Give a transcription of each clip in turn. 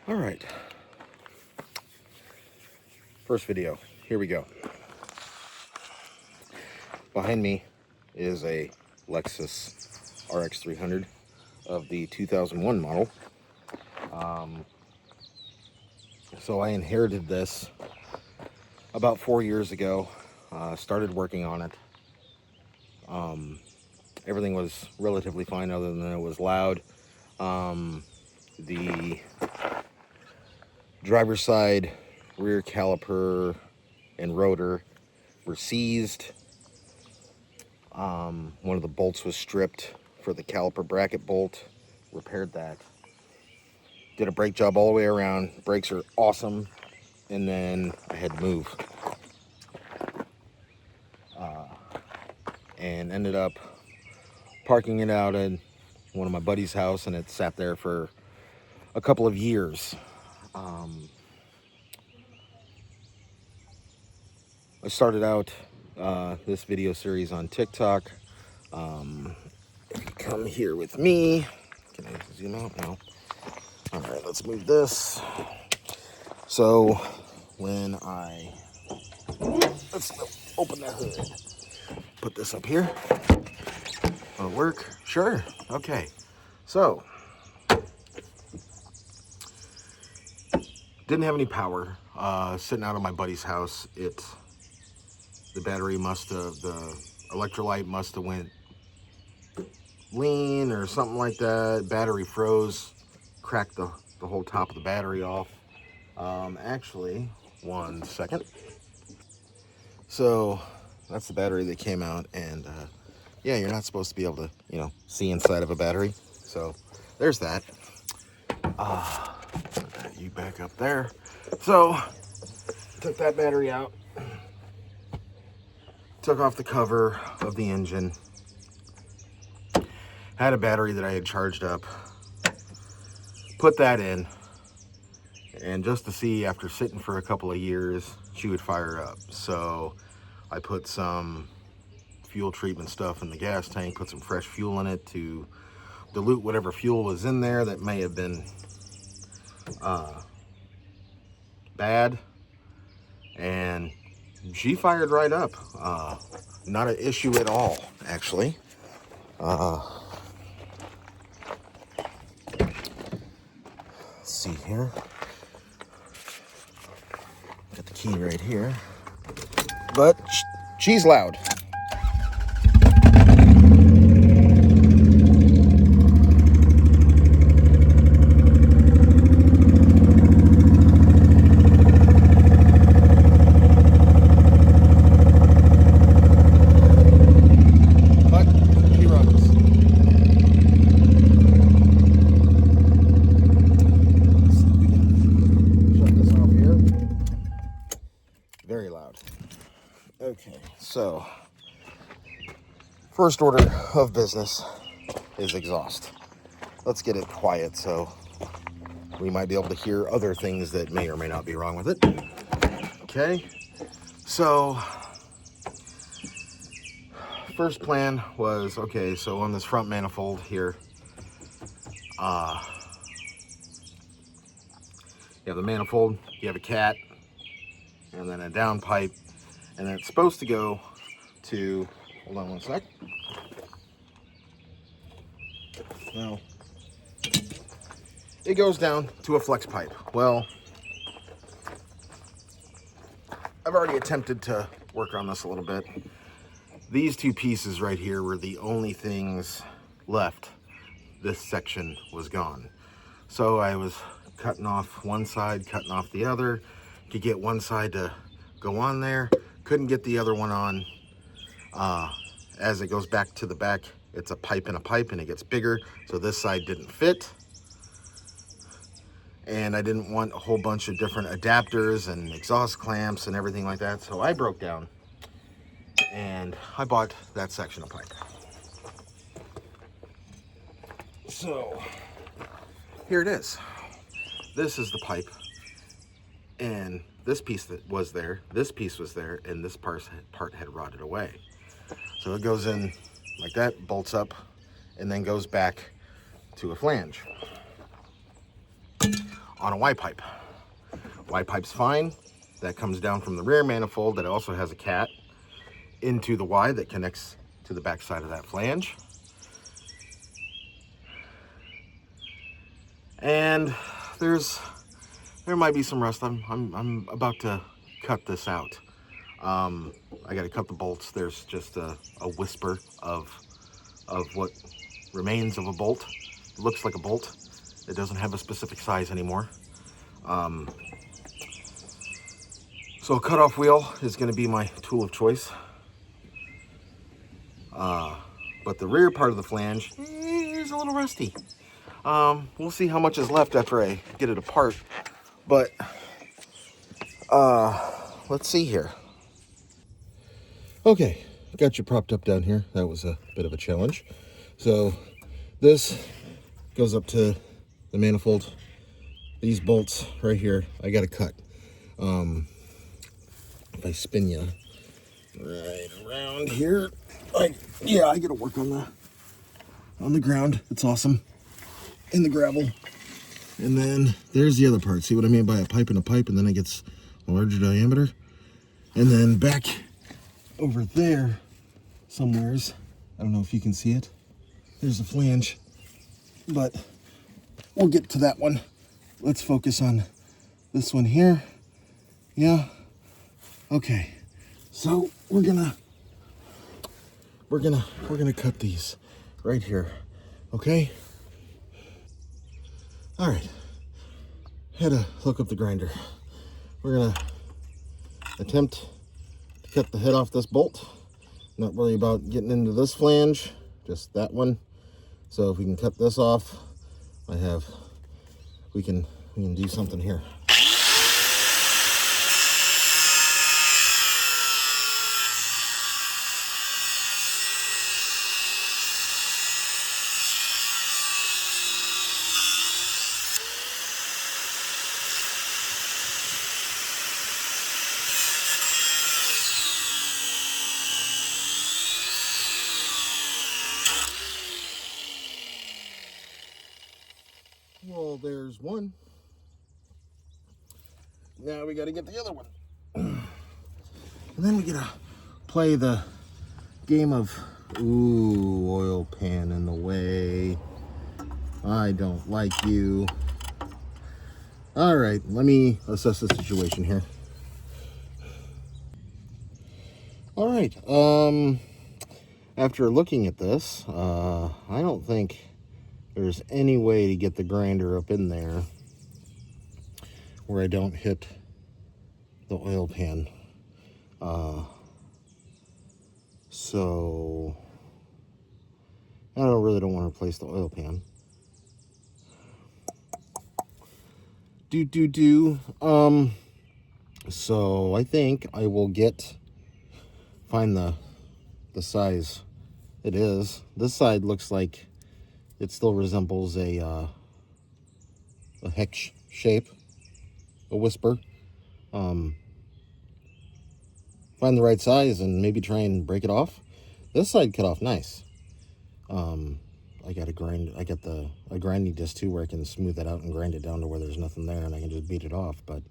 All right. First video. Here we go. Behind me is a Lexus RX300 of the 2001 model. So I inherited this about 4 years ago. Started working on it. Everything was relatively fine other than it was loud. The driver's side rear caliper and rotor were seized. One of the bolts was stripped for the caliper bracket bolt. Repaired that. Did a brake job all the way around. Brakes are awesome. And then I had to move. And ended up parking it out at one of my buddy's house, and it sat there for a couple of years. I started out this video series on TikTok. If you come here with me, can I zoom out now? All right, let's move this. So when let's open the hood, put this up here. Will it work? Sure. Okay. So didn't have any power. Sitting out of my buddy's house. The battery the electrolyte must have went lean or something like that. Battery froze, cracked the whole top of the battery off. Actually, 1 second. So that's the battery that came out, and yeah, you're not supposed to be able to, see inside of a battery. So there's that. Put that you back up there. So took that battery out. Took off the cover of the engine. Had a battery that I had charged up. Put that in. And just to see, after sitting for a couple of years, she would fire up. So I put some fuel treatment stuff in the gas tank, put some fresh fuel in it to dilute whatever fuel was in there that may have been bad. And she fired right up. Not an issue at all, actually. Let's see here. Got the key right here. But she's loud. Very loud. Okay, so first order of business is exhaust. Let's get it quiet so we might be able to hear other things that may or may not be wrong with it. Okay, so first plan was, okay, so on this front manifold here, you have the manifold, you have a cat, and then a down pipe, and then it's supposed to go to, hold on 1 sec. No. It goes down to a flex pipe. Well, I've already attempted to work on this a little bit. These two pieces right here were the only things left. This section was gone. So I was cutting off one side, cutting off the other, to get one side to go on there. Couldn't get the other one on. As it goes back to the back, it's a pipe and a pipe, and it gets bigger. So this side didn't fit. And I didn't want a whole bunch of different adapters and exhaust clamps and everything like that. So I broke down and I bought that section of pipe. So here it is. This is the pipe. And this piece that was there, this piece was there, and this part had rotted away. So it goes in like that, bolts up, and then goes back to a flange on a Y-pipe. Y-pipe's fine. That comes down from the rear manifold that also has a cat into the Y that connects to the back side of that flange. And there might be some rust. I'm about to cut this out. I got to cut the bolts. There's just a whisper of what remains of a bolt. It looks like a bolt. It doesn't have a specific size anymore. So a cutoff wheel is going to be my tool of choice. But the rear part of the flange is a little rusty. We'll see how much is left after I get it apart. But let's see here. Okay, got you propped up down here. That was a bit of a challenge. So this goes up to the manifold. These bolts right here, I got to cut. If I spin you right around here, I got to work on the ground. It's awesome. In the gravel. And then there's the other part. See what I mean by a pipe and a pipe, and then it gets a larger diameter. And then back over there somewheres, I don't know if you can see it, there's a flange, but we'll get to that one. Let's focus on this one here. Yeah. Okay. So we're gonna cut these right here. Okay. All right. Had to hook up the grinder. We're gonna attempt to cut the head off this bolt. Not worry about getting into this flange, just that one. So if we can cut this off, we can do something here. Well, there's one. Now we got to get the other one. And then we gotta play the game of, ooh, oil pan in the way. I don't like you. All right, let me assess the situation here. All right, after looking at this, I don't think there's any way to get the grinder up in there where I don't hit the oil pan. So I really don't want to replace the oil pan. So I think I will find the size it is. This side looks like it still resembles a hex shape, a whisper. Find the right size and maybe try and break it off. This side cut off nice. I got a grinding disc too where I can smooth that out and grind it down to where there's nothing there and I can just beat it off. But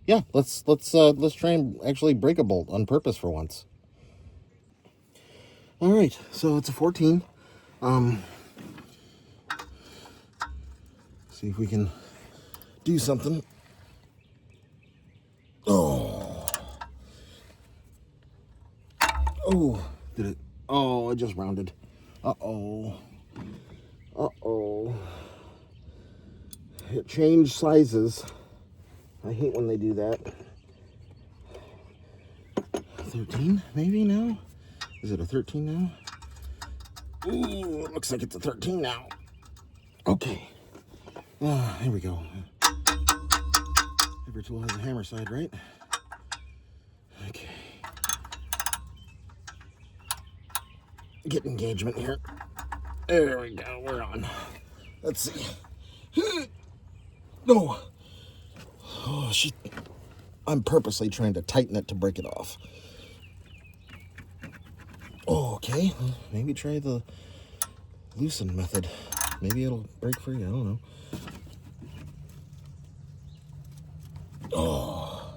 yeah, let's try and actually break a bolt on purpose for once. All right, so it's a 14. See if we can do something. Oh, did it? Oh, I just rounded. Uh-oh. It changed sizes. I hate when they do that. 13, maybe now? Is it a 13 now? Ooh, it looks like it's a 13 now. Okay. Here we go. Every tool has a hammer side, right? Okay. Get engagement here. There we go, we're on. Let's see. No. Oh, shit. I'm purposely trying to tighten it to break it off. Oh, okay. Maybe try the loosen method. Maybe it'll break free. I don't know. Oh.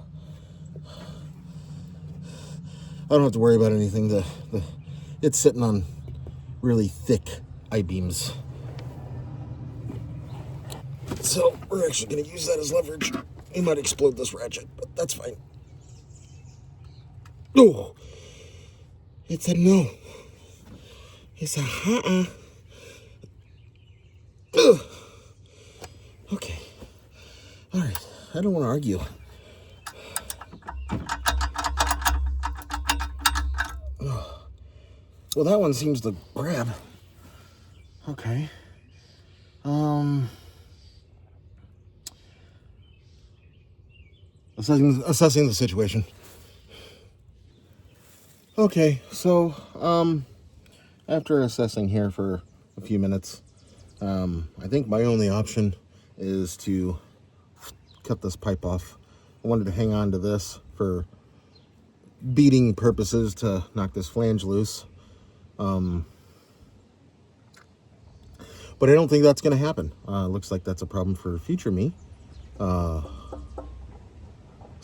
I don't have to worry about anything. It's sitting on really thick I-beams. So we're actually going to use that as leverage. We might explode this ratchet, but that's fine. Oh, it's a no. It's a Ugh. Okay. All right. I don't want to argue. Oh. Well, that one seems to grab. Okay. Assessing the situation. Okay, so after assessing here for a few minutes, I think my only option is to cut this pipe off. I wanted to hang on to this for beating purposes to knock this flange loose. But I don't think that's going to happen. Looks like that's a problem for future me.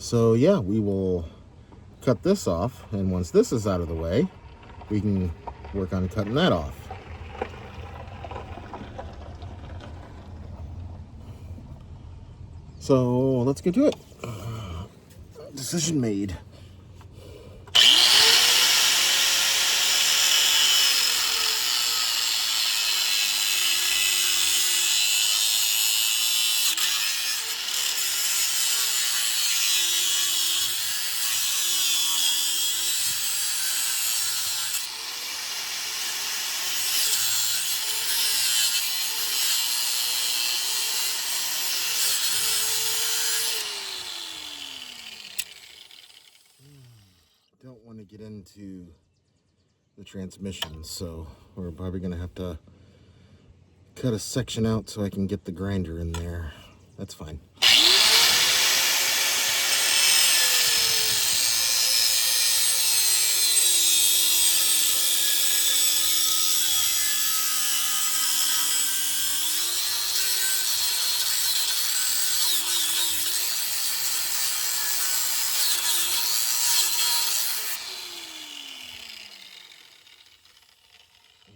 So yeah, we will cut this off, and once this is out of the way, we can work on cutting that off. So let's get to it. Decision made. Don't want to get into the transmission, so we're probably going to have to cut a section out so I can get the grinder in there. That's fine.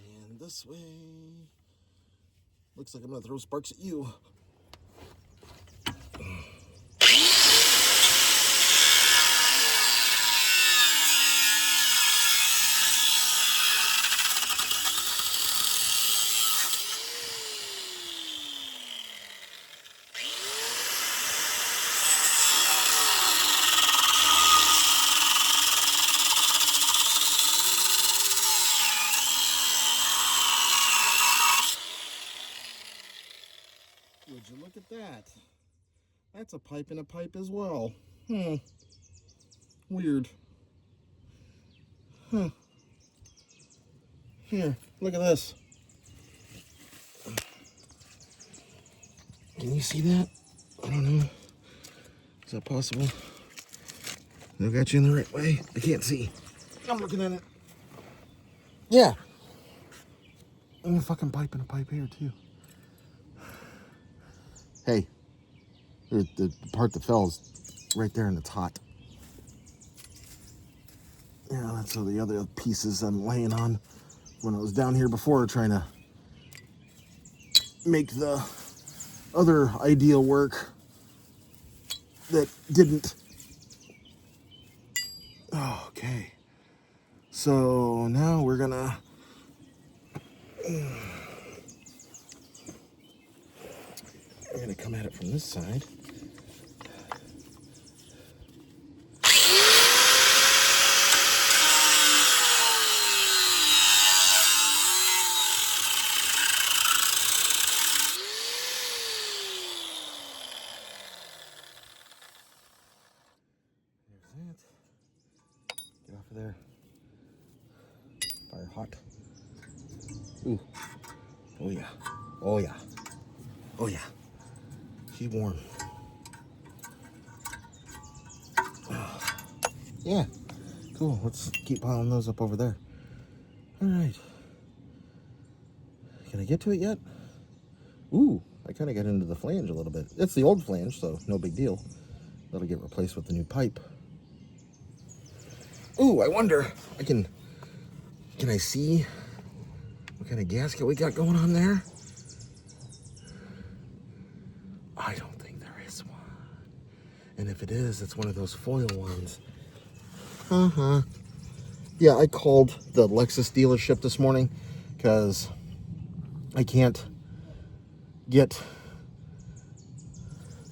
And this way. Looks like I'm going to throw sparks at you. Would you look at that? That's a pipe in a pipe as well. Weird. Huh. Here, look at this. Can you see that? I don't know. Is that possible? I got you in the right way. I can't see. I'm looking at it. Yeah. And a fucking pipe in a pipe here, too. Hey, the part that fell is right there and it's hot. Yeah, that's all the other pieces I'm laying on when I was down here before trying to make the other ideal work that didn't. Okay. So now we're gonna come at it from this side. There's that. Get off of there. Fire hot. Ooh. Oh yeah. Oh yeah. Oh yeah. Keep warm. Yeah. Cool. Let's keep piling those up over there. All right. Can I get to it yet? Ooh, I kind of got into the flange a little bit. It's the old flange, so no big deal. That'll get replaced with the new pipe. Ooh, I wonder, can I see what kind of gasket we got going on there? I don't think there is one. And if it is, it's one of those foil ones. Uh-huh. Yeah, I called the Lexus dealership this morning because I can't get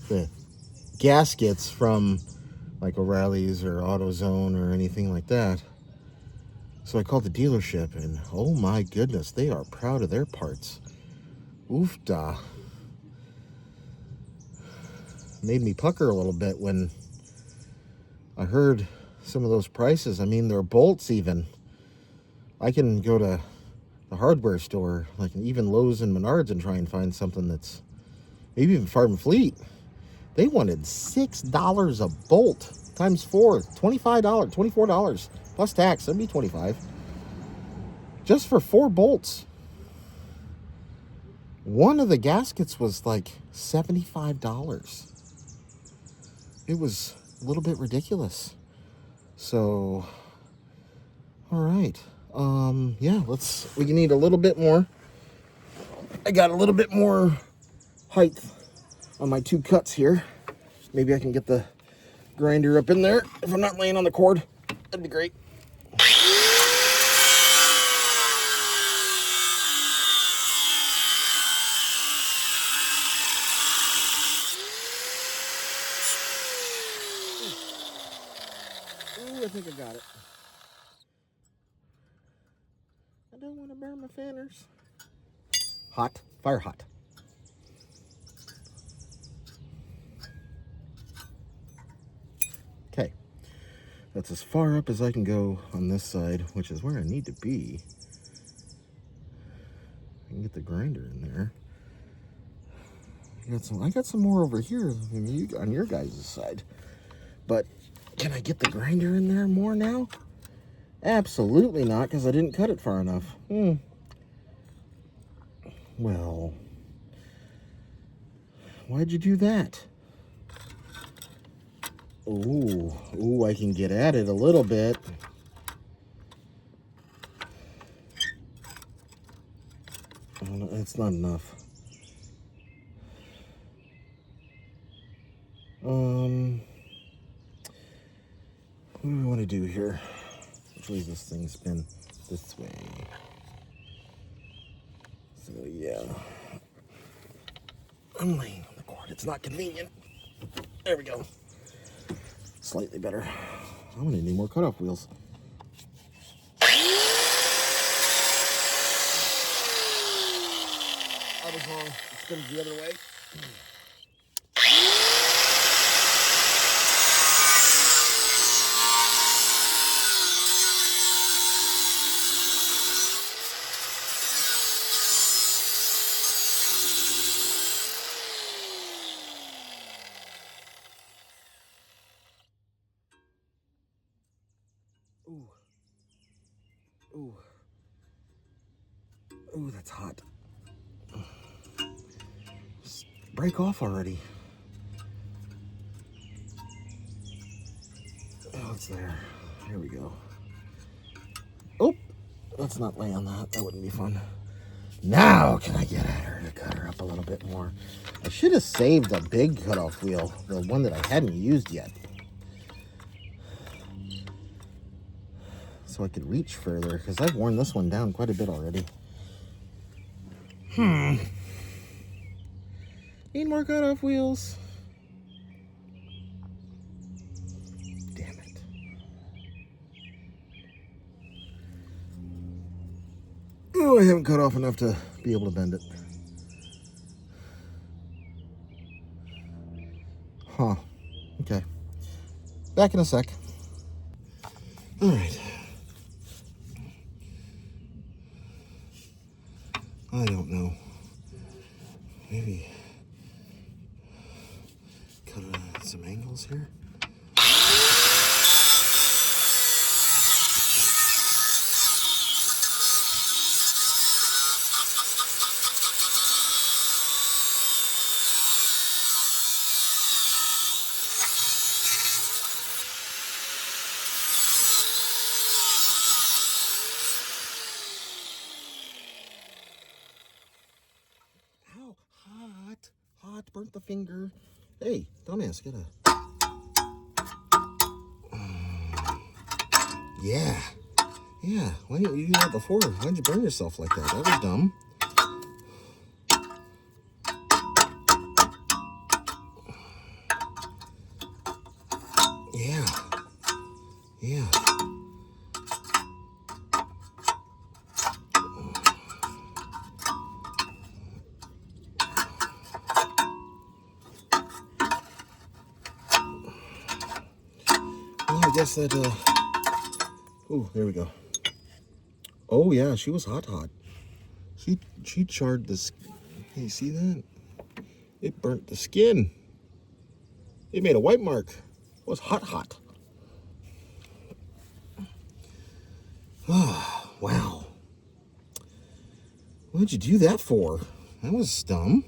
the gaskets from like O'Reilly's or AutoZone or anything like that. So I called the dealership and oh my goodness, they are proud of their parts. Oofda. Made me pucker a little bit when I heard some of those prices. I mean, they're bolts even. I can go to the hardware store, like even Lowe's and Menards, and try and find something that's maybe even Farm Fleet. They wanted $6 a bolt times 4, $25, $24 plus tax. That'd be $25 just for 4 bolts. One of the gaskets was like $75. It was a little bit ridiculous. So, all right. Yeah, we need a little bit more. I got a little bit more height on my 2 cuts here. Maybe I can get the grinder up in there if I'm not laying on the cord. That'd be great. Ooh, I think I got it. I don't want to burn my fanners. Hot, fire hot. Okay, that's as far up as I can go on this side, which is where I need to be. I can get the grinder in there. I got some more over here on your guys' side. But can I get the grinder in there more now? Absolutely not, because I didn't cut it far enough. Well, why'd you do that? Ooh, I can get at it a little bit. It's not enough. What do we want to do here? Hopefully this thing spin this way. So yeah, I'm laying on the cord. It's not convenient. There we go. Slightly better. I'm gonna need more cutoff wheels. I was wrong. It spins the other way. Ooh, that's hot. Just break off already. Oh, it's there. Here we go. Oh, let's not lay on that. That wouldn't be fun. Now can I get at her to cut her up a little bit more? I should have saved a big cutoff wheel, the one that I hadn't used yet, so I could reach further, because I've worn this one down quite a bit already. Need more cutoff wheels. Damn it. Oh, I haven't cut off enough to be able to bend it. Huh. Okay. Back in a sec. All right. I don't know. Maybe cut some angles here. burnt the finger. Hey, dumbass, get a... Yeah. Yeah, why didn't you do that before? Why'd you burn yourself like that? That was dumb. Yeah. Yeah. Well, I guess that, ooh, there we go. Oh, yeah, she was hot. She charred the skin. Hey, you see that? It burnt the skin. It made a white mark. It was hot. Oh, wow. What'd you do that for? That was dumb.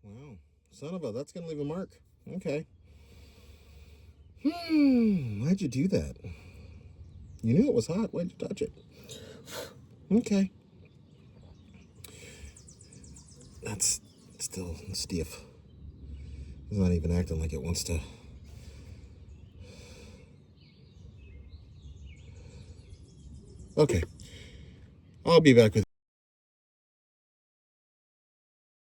Wow, son of a, that's gonna leave a mark. Okay. Why'd you do that? You knew it was hot. Why'd you touch it? Okay. That's still stiff. It's not even acting like it wants to. Okay. I'll be back with